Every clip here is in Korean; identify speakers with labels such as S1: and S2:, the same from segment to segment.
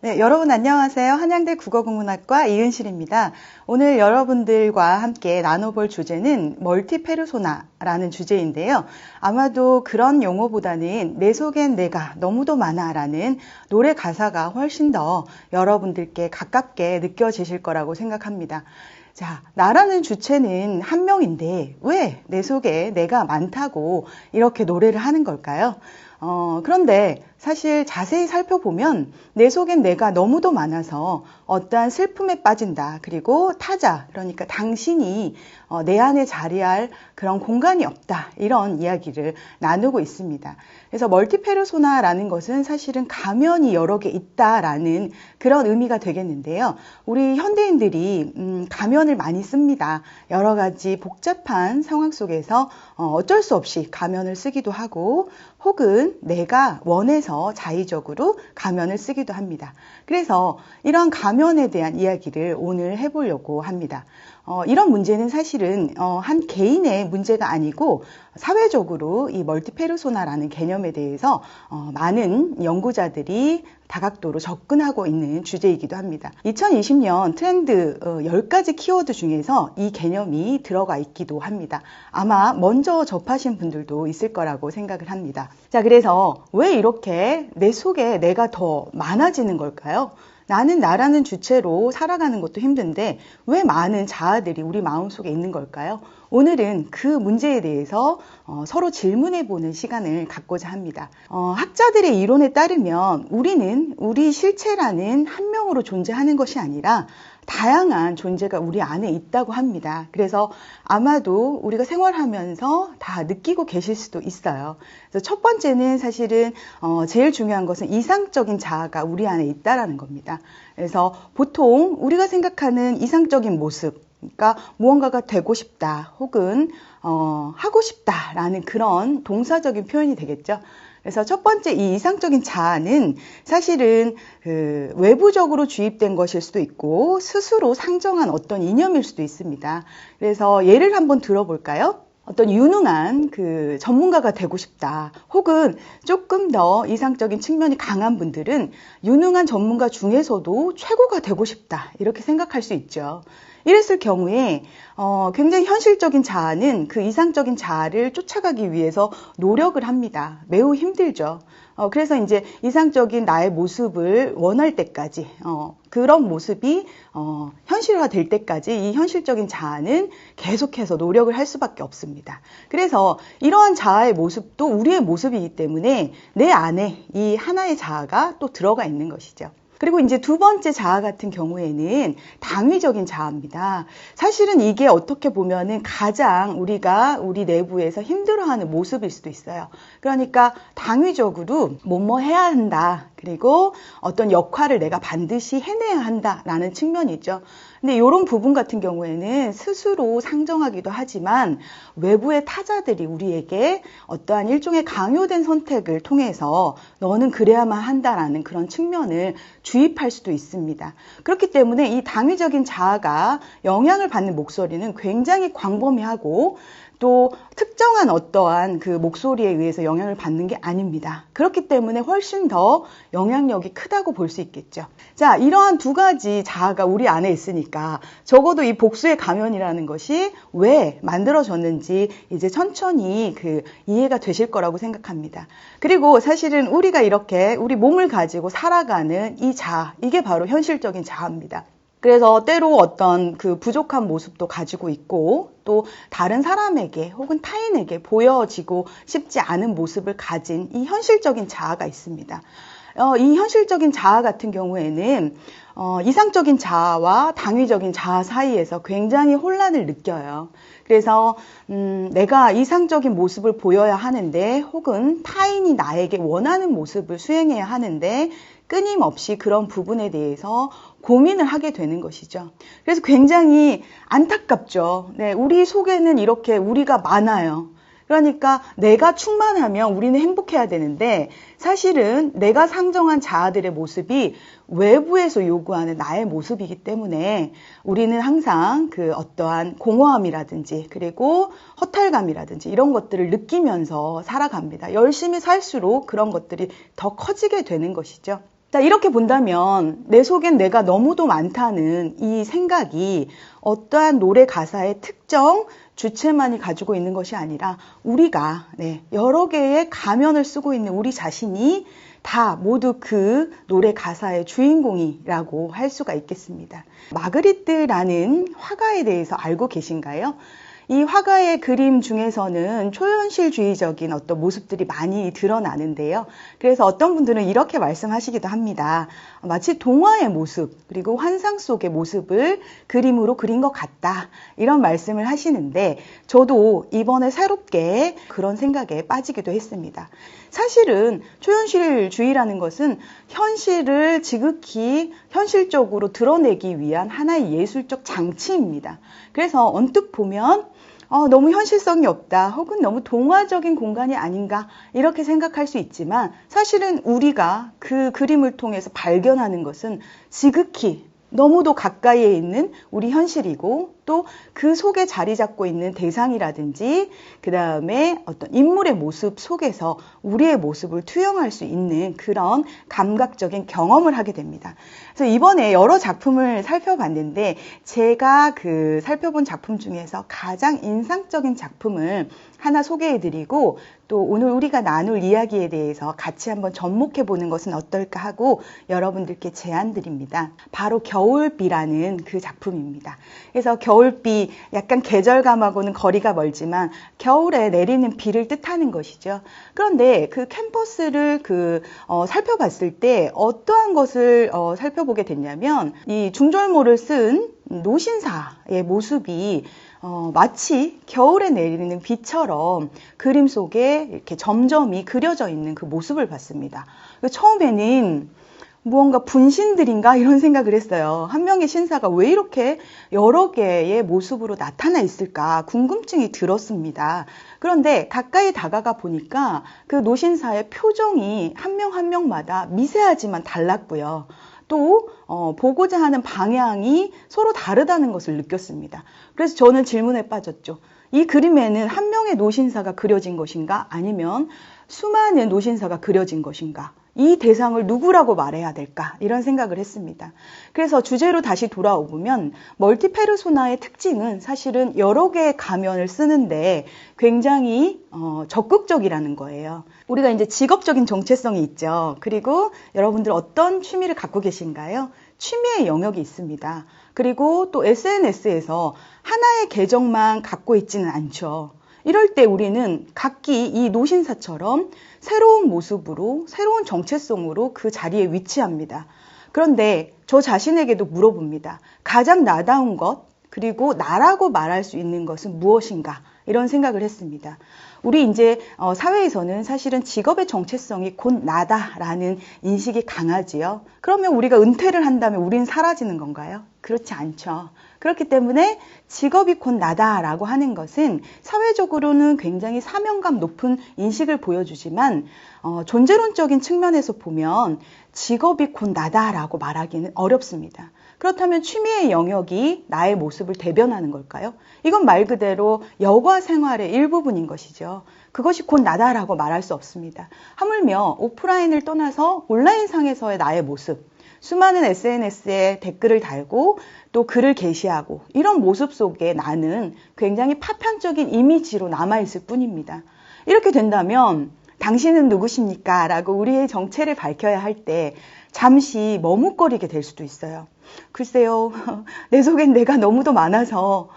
S1: 네, 여러분 안녕하세요. 한양대 국어국문학과 이은실입니다. 오늘 여러분들과 함께 나눠볼 주제는 멀티페르소나라는 주제인데요. 아마도 그런 용어보다는 내 속엔 내가 너무도 많아라는 노래 가사가 훨씬 더 여러분들께 가깝게 느껴지실 거라고 생각합니다. 자, 나라는 주체는 한 명인데 왜 내 속에 내가 많다고 이렇게 노래를 하는 걸까요? 그런데 사실 자세히 살펴보면 내 속엔 내가 너무도 많아서 어떠한 슬픔에 빠진다. 그리고 타자, 그러니까 당신이 내 안에 자리할 그런 공간이 없다. 이런 이야기를 나누고 있습니다. 그래서 멀티페르소나라는 것은 사실은 가면이 여러 개 있다라는 그런 의미가 되겠는데요. 우리 현대인들이 가면을 많이 씁니다. 여러 가지 복잡한 상황 속에서 어쩔 수 없이 가면을 쓰기도 하고 혹은 내가 원해서 자의적으로 가면을 쓰기도 합니다. 그래서 이런 가면에 대한 이야기를 오늘 해보려고 합니다. 이런 문제는 사실은 한 개인의 문제가 아니고 사회적으로 이 멀티페르소나라는 개념에 대해서 많은 연구자들이 다각도로 접근하고 있는 주제이기도 합니다. 2020년 트렌드 10가지 키워드 중에서 이 개념이 들어가 있기도 합니다. 아마 먼저 접하신 분들도 있을 거라고 생각을 합니다. 자, 그래서 왜 이렇게 내 속에 내가 더 많아지는 걸까요? 나는 나라는 주체로 살아가는 것도 힘든데 왜 많은 자아들이 우리 마음속에 있는 걸까요? 오늘은 그 문제에 대해서 서로 질문해보는 시간을 갖고자 합니다. 학자들의 이론에 따르면 우리는 우리 실체라는 한 명으로 존재하는 것이 아니라 다양한 존재가 우리 안에 있다고 합니다. 그래서 아마도 우리가 생활하면서 다 느끼고 계실 수도 있어요. 그래서 첫 번째는 사실은 제일 중요한 것은 이상적인 자아가 우리 안에 있다라는 겁니다. 그래서 보통 우리가 생각하는 이상적인 모습, 그러니까 무언가가 되고 싶다 혹은 하고 싶다라는 그런 동사적인 표현이 되겠죠. 그래서 첫 번째 이 이상적인 자아는 사실은 외부적으로 주입된 것일 수도 있고 스스로 상정한 어떤 이념일 수도 있습니다. 그래서 예를 한번 들어볼까요? 어떤 유능한 전문가가 되고 싶다 혹은 조금 더 이상적인 측면이 강한 분들은 유능한 전문가 중에서도 최고가 되고 싶다 이렇게 생각할 수 있죠. 이랬을 경우에 굉장히 현실적인 자아는 그 이상적인 자아를 쫓아가기 위해서 노력을 합니다. 매우 힘들죠. 그래서 이제 이상적인 나의 모습을 원할 때까지 그런 모습이 현실화될 때까지 이 현실적인 자아는 계속해서 노력을 할 수밖에 없습니다. 그래서 이러한 자아의 모습도 우리의 모습이기 때문에 내 안에 이 하나의 자아가 또 들어가 있는 것이죠. 그리고 이제 두 번째 자아 같은 경우에는 당위적인 자아입니다. 사실은 이게 어떻게 보면은 가장 우리가 우리 내부에서 힘들어하는 모습일 수도 있어요. 그러니까 당위적으로 뭐뭐 해야 한다. 그리고 어떤 역할을 내가 반드시 해내야 한다라는 측면이죠. 근데 이런 부분 같은 경우에는 스스로 상정하기도 하지만 외부의 타자들이 우리에게 어떠한 일종의 강요된 선택을 통해서 너는 그래야만 한다라는 그런 측면을 주입할 수도 있습니다. 그렇기 때문에 이 당위적인 자아가 영향을 받는 목소리는 굉장히 광범위하고 또 특정한 어떠한 그 목소리에 의해서 영향을 받는 게 아닙니다. 그렇기 때문에 훨씬 더 영향력이 크다고 볼 수 있겠죠. 자, 이러한 두 가지 자아가 우리 안에 있으니까 적어도 이 복수의 가면이라는 것이 왜 만들어졌는지 이제 천천히 이해가 되실 거라고 생각합니다. 그리고 사실은 우리가 이렇게 우리 몸을 가지고 살아가는 이 자아, 이게 바로 현실적인 자아입니다. 그래서 때로 어떤 부족한 모습도 가지고 있고 또 다른 사람에게 혹은 타인에게 보여지고 싶지 않은 모습을 가진 이 현실적인 자아가 있습니다. 이 현실적인 자아 같은 경우에는 이상적인 자아와 당위적인 자아 사이에서 굉장히 혼란을 느껴요. 그래서 내가 이상적인 모습을 보여야 하는데 혹은 타인이 나에게 원하는 모습을 수행해야 하는데 끊임없이 그런 부분에 대해서 고민을 하게 되는 것이죠. 그래서 굉장히 안타깝죠. 네, 우리 속에는 이렇게 우리가 많아요. 그러니까 내가 충만하면 우리는 행복해야 되는데 사실은 내가 상정한 자아들의 모습이 외부에서 요구하는 나의 모습이기 때문에 우리는 항상 어떠한 공허함이라든지 그리고 허탈감이라든지 이런 것들을 느끼면서 살아갑니다. 열심히 살수록 그런 것들이 더 커지게 되는 것이죠. 자, 이렇게 본다면 내 속엔 내가 너무도 많다는 이 생각이 어떠한 노래 가사의 특정 주체만이 가지고 있는 것이 아니라 우리가 여러 개의 가면을 쓰고 있는 우리 자신이 다 모두 그 노래 가사의 주인공이라고 할 수가 있겠습니다. 마그리트라는 화가에 대해서 알고 계신가요? 이 화가의 그림 중에서는 초현실주의적인 어떤 모습들이 많이 드러나는데요. 그래서 어떤 분들은 이렇게 말씀하시기도 합니다. 마치 동화의 모습, 그리고 환상 속의 모습을 그림으로 그린 것 같다. 이런 말씀을 하시는데 저도 이번에 새롭게 그런 생각에 빠지기도 했습니다. 사실은 초현실주의라는 것은 현실을 지극히 현실적으로 드러내기 위한 하나의 예술적 장치입니다. 그래서 언뜻 보면 너무 현실성이 없다, 혹은 너무 동화적인 공간이 아닌가 이렇게 생각할 수 있지만 사실은 우리가 그 그림을 통해서 발견하는 것은 지극히 너무도 가까이에 있는 우리 현실이고 또 그 속에 자리 잡고 있는 대상이라든지 그 다음에 어떤 인물의 모습 속에서 우리의 모습을 투영할 수 있는 그런 감각적인 경험을 하게 됩니다. 그래서 이번에 여러 작품을 살펴봤는데 제가 살펴본 작품 중에서 가장 인상적인 작품을 하나 소개해드리고 또 오늘 우리가 나눌 이야기에 대해서 같이 한번 접목해 보는 것은 어떨까 하고 여러분들께 제안드립니다. 바로 겨울비라는 그 작품입니다. 그래서 겨울비, 약간 계절감하고는 거리가 멀지만 겨울에 내리는 비를 뜻하는 것이죠. 그런데 그 캔버스를 살펴봤을 때 어떠한 것을 살펴보게 됐냐면 이 중절모를 쓴 노신사의 모습이 마치 겨울에 내리는 비처럼 그림 속에 이렇게 점점이 그려져 있는 그 모습을 봤습니다. 처음에는 무언가 분신들인가 이런 생각을 했어요. 한 명의 신사가 왜 이렇게 여러 개의 모습으로 나타나 있을까 궁금증이 들었습니다. 그런데 가까이 다가가 보니까 그 노신사의 표정이 한 명 한 명마다 미세하지만 달랐고요. 또 보고자 하는 방향이 서로 다르다는 것을 느꼈습니다. 그래서 저는 질문에 빠졌죠. 이 그림에는 한 명의 노신사가 그려진 것인가? 아니면 수많은 노신사가 그려진 것인가? 이 대상을 누구라고 말해야 될까? 이런 생각을 했습니다. 그래서 주제로 다시 돌아오면 멀티페르소나의 특징은 사실은 여러 개의 가면을 쓰는데 굉장히 적극적이라는 거예요. 우리가 이제 직업적인 정체성이 있죠. 그리고 여러분들 어떤 취미를 갖고 계신가요? 취미의 영역이 있습니다. 그리고 또 SNS에서 하나의 계정만 갖고 있지는 않죠. 이럴 때 우리는 각기 이 노신사처럼 새로운 모습으로, 새로운 정체성으로 그 자리에 위치합니다. 그런데 저 자신에게도 물어봅니다. 가장 나다운 것, 그리고 나라고 말할 수 있는 것은 무엇인가? 이런 생각을 했습니다. 우리 이제 사회에서는 사실은 직업의 정체성이 곧 나다라는 인식이 강하지요. 그러면 우리가 은퇴를 한다면 우리는 사라지는 건가요? 그렇지 않죠. 그렇기 때문에 직업이 곧 나다라고 하는 것은 사회적으로는 굉장히 사명감 높은 인식을 보여주지만 존재론적인 측면에서 보면 직업이 곧 나다라고 말하기는 어렵습니다. 그렇다면 취미의 영역이 나의 모습을 대변하는 걸까요? 이건 말 그대로 여가 생활의 일부분인 것이죠. 그것이 곧 나다라고 말할 수 없습니다. 하물며 오프라인을 떠나서 온라인상에서의 나의 모습, 수많은 SNS에 댓글을 달고 또 글을 게시하고 이런 모습 속에 나는 굉장히 파편적인 이미지로 남아있을 뿐입니다. 이렇게 된다면 당신은 누구십니까? 라고 우리의 정체를 밝혀야 할 때 잠시 머뭇거리게 될 수도 있어요. 글쎄요, 내 속엔 내가 너무도 많아서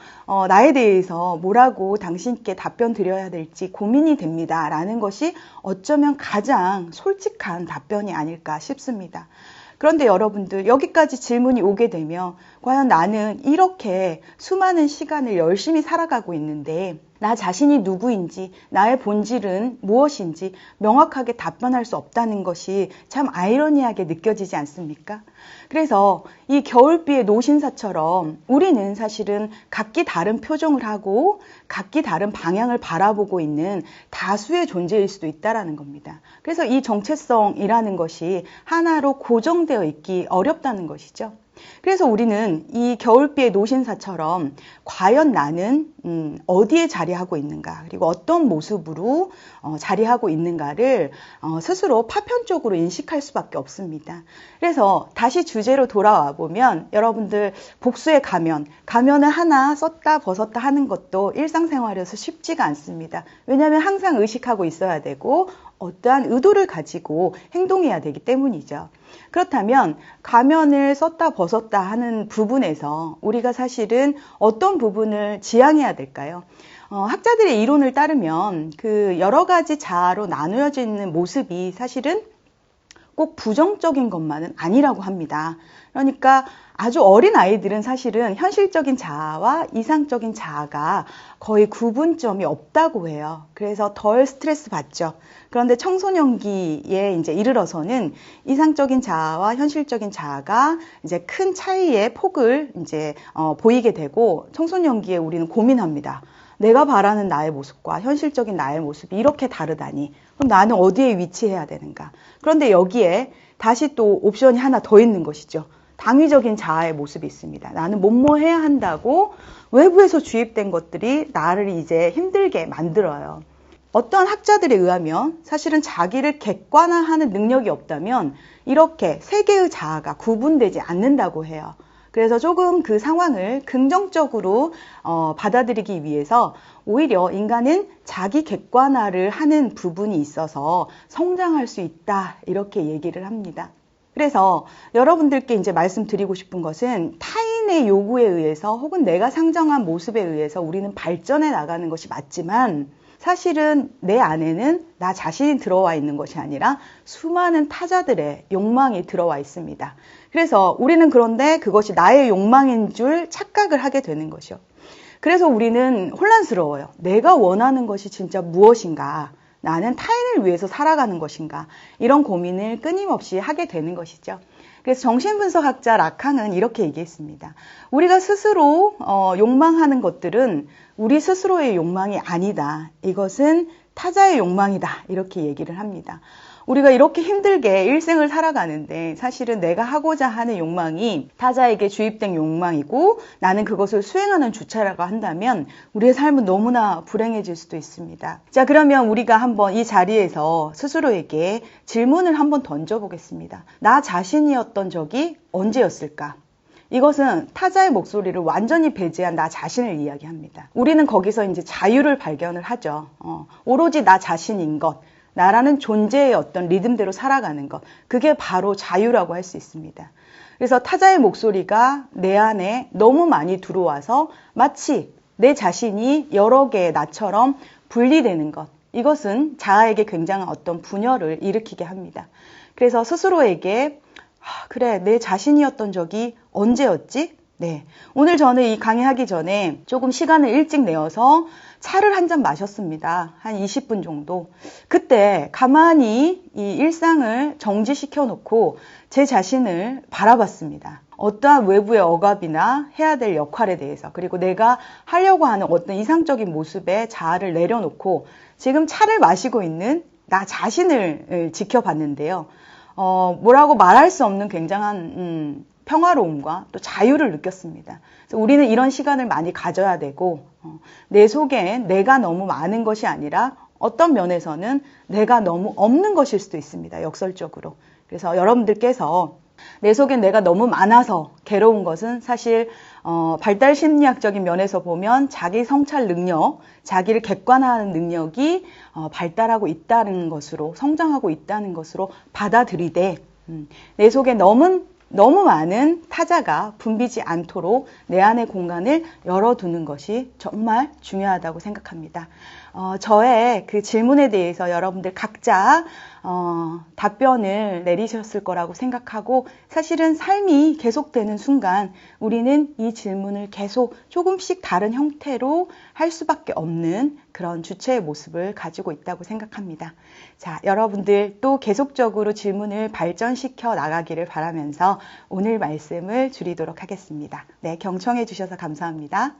S1: 나에 대해서 뭐라고 당신께 답변 드려야 될지 고민이 됩니다. 라는 것이 어쩌면 가장 솔직한 답변이 아닐까 싶습니다. 그런데 여러분들 여기까지 질문이 오게 되면 과연 나는 이렇게 수많은 시간을 열심히 살아가고 있는데 나 자신이 누구인지 나의 본질은 무엇인지 명확하게 답변할 수 없다는 것이 참 아이러니하게 느껴지지 않습니까? 그래서 이 겨울비의 노신사처럼 우리는 사실은 각기 다른 표정을 하고 각기 다른 방향을 바라보고 있는 다수의 존재일 수도 있다는 겁니다. 그래서 이 정체성이라는 것이 하나로 고정되어 있기 어렵다는 것이죠. 그래서 우리는 이 겨울비의 노신사처럼 과연 나는 어디에 자리하고 있는가, 그리고 어떤 모습으로 자리하고 있는가를 스스로 파편적으로 인식할 수밖에 없습니다. 그래서 다시 주제로 돌아와 보면 여러분들 복수의 가면을 하나 썼다 벗었다 하는 것도 일상생활에서 쉽지가 않습니다. 왜냐하면 항상 의식하고 있어야 되고 어떠한 의도를 가지고 행동해야 되기 때문이죠. 그렇다면 가면을 썼다 벗었다 하는 부분에서 우리가 사실은 어떤 부분을 지향해야 될까요? 학자들의 이론을 따르면 그 여러 가지 자아로 나누어져 있는 모습이 사실은 꼭 부정적인 것만은 아니라고 합니다. 그러니까 아주 어린 아이들은 사실은 현실적인 자아와 이상적인 자아가 거의 구분점이 없다고 해요. 그래서 덜 스트레스 받죠. 그런데 청소년기에 이제 이르러서는 이상적인 자아와 현실적인 자아가 이제 큰 차이의 폭을 이제 보이게 되고 청소년기에 우리는 고민합니다. 내가 바라는 나의 모습과 현실적인 나의 모습이 이렇게 다르다니. 그럼 나는 어디에 위치해야 되는가? 그런데 여기에 다시 또 옵션이 하나 더 있는 것이죠. 당위적인 자아의 모습이 있습니다. 나는 뭐뭐 해야 한다고 외부에서 주입된 것들이 나를 이제 힘들게 만들어요. 어떠한 학자들에 의하면 사실은 자기를 객관화하는 능력이 없다면 이렇게 세 개의 자아가 구분되지 않는다고 해요. 그래서 조금 그 상황을 긍정적으로 받아들이기 위해서 오히려 인간은 자기 객관화를 하는 부분이 있어서 성장할 수 있다, 이렇게 얘기를 합니다. 그래서 여러분들께 이제 말씀드리고 싶은 것은 타인의 요구에 의해서 혹은 내가 상정한 모습에 의해서 우리는 발전해 나가는 것이 맞지만 사실은 내 안에는 나 자신이 들어와 있는 것이 아니라 수많은 타자들의 욕망이 들어와 있습니다. 그래서 우리는 그런데 그것이 나의 욕망인 줄 착각을 하게 되는 것이요. 그래서 우리는 혼란스러워요. 내가 원하는 것이 진짜 무엇인가? 나는 타인을 위해서 살아가는 것인가? 이런 고민을 끊임없이 하게 되는 것이죠. 그래서 정신분석학자 라캉은 이렇게 얘기했습니다. 우리가 스스로 욕망하는 것들은 우리 스스로의 욕망이 아니다. 이것은 타자의 욕망이다. 이렇게 얘기를 합니다. 우리가 이렇게 힘들게 일생을 살아가는데 사실은 내가 하고자 하는 욕망이 타자에게 주입된 욕망이고 나는 그것을 수행하는 주체라고 한다면 우리의 삶은 너무나 불행해질 수도 있습니다. 자, 그러면 우리가 한번 이 자리에서 스스로에게 질문을 한번 던져보겠습니다. 나 자신이었던 적이 언제였을까? 이것은 타자의 목소리를 완전히 배제한 나 자신을 이야기합니다. 우리는 거기서 이제 자유를 발견을 하죠. 오로지 나 자신인 것. 나라는 존재의 어떤 리듬대로 살아가는 것, 그게 바로 자유라고 할 수 있습니다. 그래서 타자의 목소리가 내 안에 너무 많이 들어와서 마치 내 자신이 여러 개의 나처럼 분리되는 것, 이것은 자아에게 굉장한 어떤 분열을 일으키게 합니다. 그래서 스스로에게 그래, 내 자신이었던 적이 언제였지? 네, 오늘 저는 이 강의하기 전에 조금 시간을 일찍 내어서 차를 한 잔 마셨습니다. 한 20분 정도. 그때 가만히 이 일상을 정지시켜 놓고 제 자신을 바라봤습니다. 어떠한 외부의 억압이나 해야 될 역할에 대해서, 그리고 내가 하려고 하는 어떤 이상적인 모습의 자아를 내려놓고 지금 차를 마시고 있는 나 자신을 지켜봤는데요. 뭐라고 말할 수 없는 굉장한 평화로움과 또 자유를 느꼈습니다. 그래서 우리는 이런 시간을 많이 가져야 되고 내 속에 내가 너무 많은 것이 아니라 어떤 면에서는 내가 너무 없는 것일 수도 있습니다. 역설적으로. 그래서 여러분들께서 내 속에 내가 너무 많아서 괴로운 것은 사실 발달 심리학적인 면에서 보면 자기 성찰 능력, 자기를 객관화하는 능력이 발달하고 있다는 것으로, 성장하고 있다는 것으로 받아들이되 내 속에 너무 많은 타자가 붐비지 않도록 내 안의 공간을 열어두는 것이 정말 중요하다고 생각합니다. 저의 그 질문에 대해서 여러분들 각자 답변을 내리셨을 거라고 생각하고, 사실은 삶이 계속되는 순간 우리는 이 질문을 계속 조금씩 다른 형태로 할 수밖에 없는 그런 주체의 모습을 가지고 있다고 생각합니다. 자, 여러분들 또 계속적으로 질문을 발전시켜 나가기를 바라면서 오늘 말씀을 줄이도록 하겠습니다. 네, 경청해 주셔서 감사합니다.